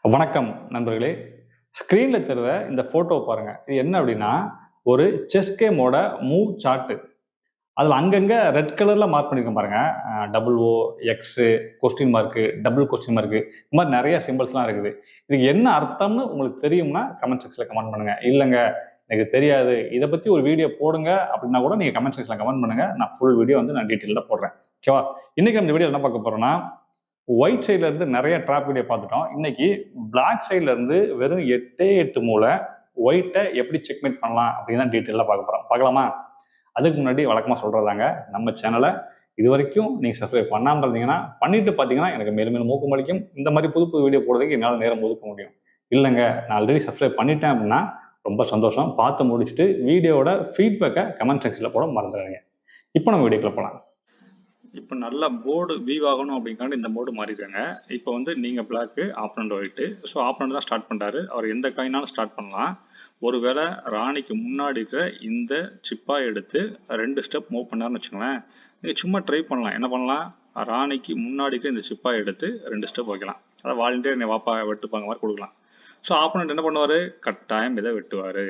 வணக்கம் நண்பர்களே. ஸ்க்ரீன்ல தெரிற இந்த ஃபோட்டோ பாருங்க. இது என்ன அப்படின்னா, ஒரு செஸ் கேமோட மூவ் சார்ட். அதில அங்கங்க ரெட் கலர்ல மார்க் பண்ணியிருக்கேன் பாருங்க. Double O, X, question mark, double question mark இந்த மாதிரி நிறைய சிம்பிள்ஸ்லாம் இருக்குது. இதுக்கு என்ன அர்த்தம்னு உங்களுக்கு தெரியும்னா கமெண்ட் செக்ஷன்ல கமெண்ட் பண்ணுங்க. இல்லங்க எனக்கு தெரியாது. இத பத்தி ஒரு வீடியோ போடுங்க அப்படின்னா கூட நீங்க கமெண்ட் செக்ஷன்ல கமெண்ட் பண்ணுங்க. நான் ஃபுல் வீடியோ நான் டீடைலா போடுறேன். ஓகேவா? இன்னைக்கு இந்த வீடியோல என்ன பார்க்க போறோம்னா, ஒயிட் சைட்ல இருந்து நிறைய ட்ராப் வீடியோ பார்த்துட்டோம். இன்னைக்கு பிளாக் சைட்ல இருந்து வெறும் 8 மூளை ஒயிட்டை எப்படி செக்மேட் பண்ணலாம் அப்படின்னு தான் டீட்டெயிலாக பார்க்க போறோம். பார்க்கலாமா? அதுக்கு முன்னாடி வழக்கமாக சொல்றதாங்க, நம்ம சேனலை இது வரைக்கும் நீங்க சப்ஸ்கிரைப் பண்ணாமல் இருந்தீங்கன்னா பண்ணிட்டு பார்த்தீங்கன்னா எனக்கு மேலும் மேலும் ஊக்கமளிக்கும். இந்த மாதிரி புது புது வீடியோ போடுறதுக்கு என்னால் நேரம் ஒதுக்க முடியும். இல்லைங்க நான் ஆல்ரெடி சப்ஸ்கிரைப் பண்ணிட்டேன் அப்படின்னா ரொம்ப சந்தோஷம். பார்த்து முடிச்சுட்டு வீடியோட ஃபீட்பேக்கை கமெண்ட் செக்ஷனில் போட மறந்துடுங்க. இப்போ நம்ம வீடியோக்குள்ள போகலாம். இப்போ நல்லா போர்டு வியூ ஆகணும் அப்படிங்காண்டி இந்த மோடு மாறிடுங்க. இப்போ நீங்கள் black, opponent white. So opponent தான் ஸ்டார்ட் பண்ணுறாரு. அவர் எந்த காயினாலும் ஸ்டார்ட் பண்ணலாம். ஒருவேளை ராணிக்கு முன்னாடி இருக்கிற இந்த சிப்பாக எடுத்து 2 ஸ்டெப் மூவ் பண்ணாருன்னு வச்சுக்கோங்களேன். நீங்கள் சும்மா ட்ரை பண்ணலாம். என்ன பண்ணலாம்? ராணிக்கு முன்னாடி இருக்கிற இந்த சிப்பாக எடுத்து 2 ஸ்டெப் வைக்கலாம். அதை வாலண்டியர் என்னை வாப்பா வெட்டுப்பாங்க மாதிரி கொடுக்கலாம். ஸோ ஆப்பனண்ட் என்ன பண்ணுவார்? கட்டாயம் இதை வெட்டுவார்.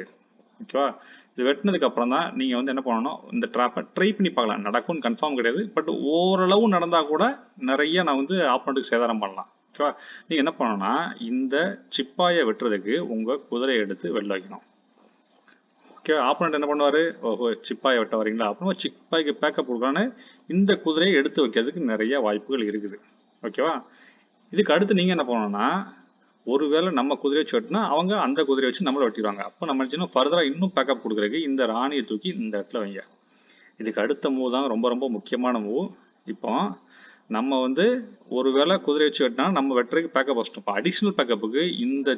ஓகேவா? இது வெட்டினதுக்கு அப்புறம் தான் நீங்கள் என்ன பண்ணணும், இந்த ட்ராப்பை ட்ரை பண்ணி பார்க்கலாம். நடக்கும்னு கன்ஃபார்ம் கிடையாது. பட் ஓரளவு நடந்தால் கூட நிறைய நான் ஆப்போனண்ட்டுக்கு சேதாரம் பண்ணலாம். ஓகேவா? நீங்கள் என்ன பண்ணணும்னா, இந்த சிப்பாயை வெட்டுறதுக்கு உங்கள் குதிரையை எடுத்து வெளில வைக்கணும். ஓகே, ஆப்போனண்ட் என்ன பண்ணுவார்? ஓஹோ, சிப்பாயை வெட்ட வரீங்களா அப்படின்னு சிப்பாய்க்கு பேக்கப் கொடுக்கலான்னு இந்த குதிரையை எடுத்து வைக்கிறதுக்கு நிறைய வாய்ப்புகள் இருக்குது. ஓகேவா? இதுக்கு அடுத்து நீங்கள் என்ன பண்ணணும்னா, ஒருவேளை நம்ம குதிரை வச்சு வெட்டினா அவங்க அந்த குதிரை வச்சு நம்மளை வெட்டிடுவாங்க. அப்போ நம்ம ஃபர்தராக இன்னும் பேக்கப் கொடுக்குறதுக்கு இந்த ராணியை தூக்கி இந்த இடத்துல வைங்க. இதுக்கு அடுத்த மூவ் தான் ரொம்ப ரொம்ப முக்கியமான மூவ். இப்போ நம்ம ஒருவேளை குதிரை வச்சு வெட்டினா நம்ம வெட்டுறதுக்கு பேக்கப் வச்சிட்டோம். இப்போ அடிஷ்னல் பேக்கப்புக்கு இந்த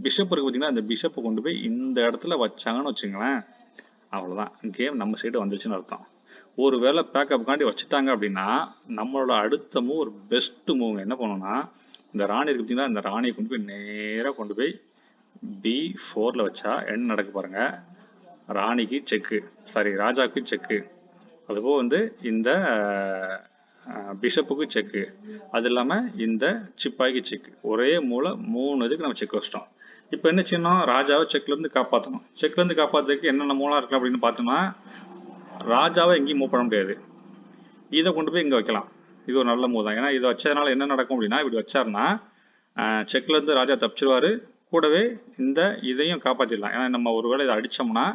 பிஷப் இருக்கு பார்த்தீங்கன்னா, இந்த பிஷப்பை கொண்டு போய் இந்த இடத்துல வச்சாங்கன்னு வச்சுங்களேன், அவ்வளோதான், கேம் நம்ம சைடு வந்துருச்சுன்னு அர்த்தம். ஒருவேளை பேக்கப்புக்காண்டி வச்சுட்டாங்க அப்படின்னா நம்மளோட அடுத்த மூவ் ஒரு பெஸ்ட் மூவ். என்ன பண்ணணும்னா, இந்த ராணி இருக்கு பார்த்தீங்கன்னா, இந்த ராணியை கொண்டு போய் நேராக கொண்டு போய் B4ல் வச்சா என்ன நடக்கு பாருங்க. ராணிக்கு செக்கு, சாரி ராஜாவுக்கு செக்கு, அதுபோல் இந்த பிஷப்புக்கு செக்கு, அது இல்லாமல் இந்த சிப்பாய்க்கு செக்கு. ஒரே மூளை 3 இதுக்கு நம்ம செக் வச்சிட்டோம். இப்போ என்ன செய்யணும்? ராஜாவை செக்லேருந்து காப்பாற்றணும். செக்லேருந்து காப்பாற்றுறதுக்கு என்னென்ன மூலம் இருக்கலாம் அப்படின்னு பார்த்தோம்னா, ராஜாவை எங்கேயும் மூவ் பண்ண முடியாது. இதை கொண்டு போய் இங்கே வைக்கலாம். இது ஒரு நல்ல மூவ் தான். ஏன்னா இதை வச்சதுனால என்ன நடக்கும் அப்படின்னா, இப்படி வச்சாருன்னா செக்லேருந்து ராஜா தப்பிச்சிருவார். கூடவே இந்த இதையும் காப்பாற்றிடலாம். ஏன்னா நம்ம ஒருவேளை இதை அடித்தோம்னா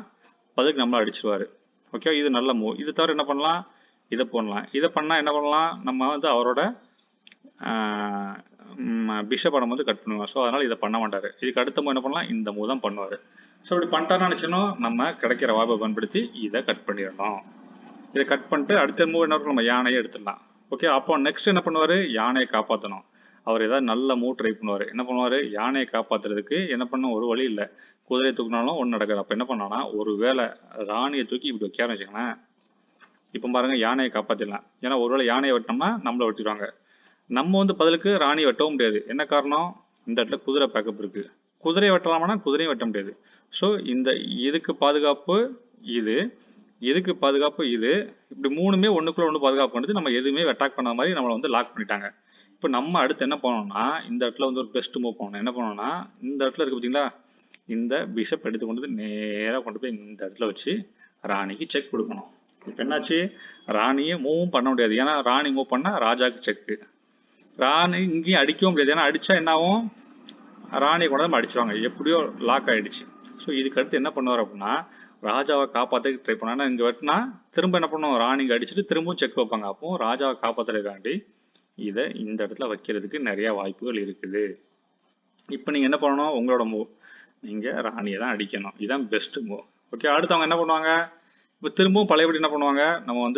பதிலுக்கு நம்மளை அடிச்சிருவார். ஓகே, இது நல்ல மூவ். இது தவிர என்ன பண்ணலாம்? இதை போடலாம். இதை பண்ணால் என்ன பண்ணலாம்? நம்ம அவரோட பிஷப்பை நம்ம கட் பண்ணுவோம். ஸோ அதனால் இதை பண்ண மாட்டார். இதுக்கு அடுத்த மூவ் என்ன பண்ணலாம்? இந்த மூவ் தான் பண்ணுவார். ஸோ இப்படி பண்ணிட்டாருன்னு நினச்சணும், நம்ம கிடைக்கிற வாய்ப்பை பயன்படுத்தி இதை கட் பண்ணிடணும். இதை கட் பண்ணிட்டு அடுத்த மூவ் என்ன இருக்கும்? நம்ம யானையை எடுத்துடலாம். ஓகே, அப்போ நெக்ஸ்ட் என்ன பண்ணுவார்? யானையை காப்பாற்றணும். அவர் ஏதாவது நல்ல மூவ் ட்ரை பண்ணுவார். என்ன பண்ணுவார்? யானையை காப்பாற்றுறதுக்கு என்ன பண்ண ஒரு வழி இல்லை. குதிரையை தூக்கினாலும் ஒன்றும் நடக்காது. அப்போ என்ன பண்ணான்னா, ஒரு வேளை ராணியை தூக்கி இப்படி வைக்கான்னு வச்சுக்கோங்களேன். இப்போ பாருங்க, யானையை காப்பாற்றிடலாம். ஏன்னா ஒருவேளை யானையை வெட்டினோம்னா நம்மளை வெட்டிடுவாங்க. நம்ம பதிலுக்கு ராணியை வெட்டவும் முடியாது. என்ன காரணம்? இந்த இடத்துல குதிரை பேக்கப் இருக்குது. குதிரையை வெட்டலாமான்னா குதிரையும் வெட்ட முடியாது. ஸோ இதுக்கு பாதுகாப்பு இது, இதுக்கு பாதுகாப்பு இது, இப்படி 3மே ஒன்றுக்குள்ள ஒன்று பாதுகாப்பு பண்ணுறது. நம்ம எதுவுமே அட்டாக் பண்ண மாதிரி நம்மளை லாக் பண்ணிட்டாங்க. இப்போ நம்ம அடுத்து என்ன பண்ணோம்னா, இந்த இடத்துல ஒரு பெஸ்ட் மூவ் பண்ணணும். என்ன பண்ணோம்னா, இந்த இடத்துல இருக்கு பார்த்தீங்களா, இந்த பிஷப் எடுத்து கொண்டு நேராக கொண்டு போய் இந்த இடத்துல வச்சு ராணிக்கு செக் கொடுக்கணும். இப்போ என்னாச்சு? ராணியை மூவும் பண்ண முடியாது. ஏன்னா ராணி மூவ் பண்ணால் ராஜாவுக்கு செக்கு. ராணி இங்கேயும் அடிக்கவும் முடியாது. ஏன்னா அடித்தா என்ன ஆகும்? ராணியை கொண்டு நம்ம அடிச்சிருவாங்க. எப்படியோ லாக் ஆகிடுச்சு. ஸோ இதுக்கு அடுத்து என்ன பண்ணுவார் அப்படின்னா, ராஜாவை காப்பாற்றுறதுக்கு ட்ரை பண்ணால் இங்கே வெட்டினா திரும்ப என்ன பண்ணுவோம்? ராணிங்க அடிச்சுட்டு திரும்பவும் செக் வைப்பாங்க. அப்போ ராஜாவை காப்பாற்றுறதுக்காண்டி இதை இந்த இடத்துல வைக்கிறதுக்கு நிறைய வாய்ப்புகள் இருக்குது. இப்போ நீங்கள் என்ன பண்ணணும்? உங்களோட மூவ் நீங்கள் ராணியை தான் அடிக்கணும். இதுதான் பெஸ்ட் மூவ். ஓகே, அடுத்தவங்க என்ன பண்ணுவாங்க? இப்போ திரும்பவும் பழையபடி என்ன பண்ணுவாங்க? நம்ம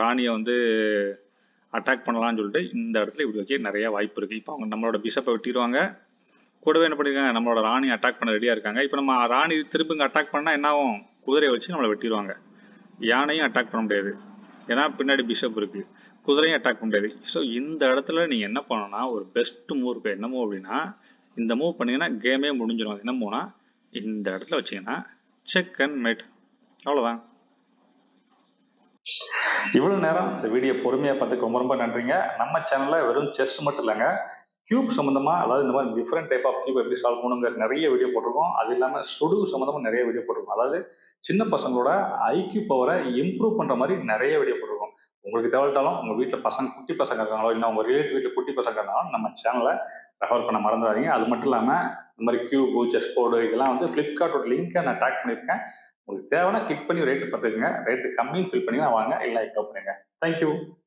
ராணியை அட்டாக் பண்ணலாம்னு சொல்லிட்டு இந்த இடத்துல இப்படி வைக்க நிறைய வாய்ப்பு இருக்குது. இப்போ அவங்க நம்மளோட பிஷப்பை வெட்டிடுவாங்க. கூடவே என்ன பண்ணிருக்காங்க? நம்மளோட ராணி அட்டாக் பண்ண ரெடியாக இருக்காங்க. இப்போ நம்ம ராணி திரும்ப இங்கே அட்டாக் பண்ணால் என்ன ஆகும்? குதிரையை வச்சு நம்மளை வெட்டிடுவாங்க. யானையும் அட்டாக் பண்ண முடியாது. ஏன்னா பின்னாடி பிஷப் இருக்குது. குதிரையும் அட்டாக் பண்ண முடியாது. ஸோ இந்த இடத்துல நீங்கள் என்ன பண்ணணும்னா, ஒரு பெஸ்ட் மூவ் இருக்குது. என்ன மூவ் அப்படின்னா, இந்த மூவ் பண்ணிங்கன்னா கேமே முடிஞ்சிடும். என்ன மூவ்னா, இந்த இடத்துல வச்சிங்கன்னா செக் அண்ட் மேட். அவ்வளோதான். இவ்வளோ நேரம் இந்த வீடியோ பொறுமையாக பார்த்துக்கு ரொம்ப ரொம்ப நன்றிங்க. நம்ம சேனலில் வெறும் செஸ் மட்டும் இல்லைங்க, கியூப் சம்மந்தமாக, அதாவது இந்த மாதிரி டிஃப்ரெண்ட் டைப் ஆஃப் கியூப் எப்படி சால்வ் பண்ணுங்கிற நிறைய வீடியோ போட்டிருக்கோம். அது இல்லாமல் சுடு சம்மந்தமாக நிறைய வீடியோ போட்டிருக்கோம். அதாவது சின்ன பசங்களோட ஐக்யூ பவரை இம்ப்ரூவ் பண்ணுற மாதிரி நிறைய வீடியோ போட்டிருக்கோம். உங்களுக்கு தேவைட்டாலும் உங்கள் வீட்டில் பசங்க குட்டி பசங்க இருக்காங்களோ, இல்லை உங்கள் ரிலேட்டிவ் வீட்டில் குட்டி பசங்க இருந்தாலும் நம்ம சேனலை ரெஃபர் பண்ண மறந்துடாதீங்க. அது மட்டும் இல்லாமல் இந்த மாதிரி கியூபு, செஸ் போர்டு இதெல்லாம் வந்து ஃப்ளிப்கார்ட்டோட லிங்க்கை நான் டேக் பண்ணியிருக்கேன். உங்களுக்கு தேவைன்னா கிளிக் பண்ணி ரேட்டு பார்த்துக்குங்க. ரேட்டு கம்மின்னு ஃபில் பண்ணி வாங்க, இல்லை இக்னோர் பண்ணுங்க. தேங்க்யூ.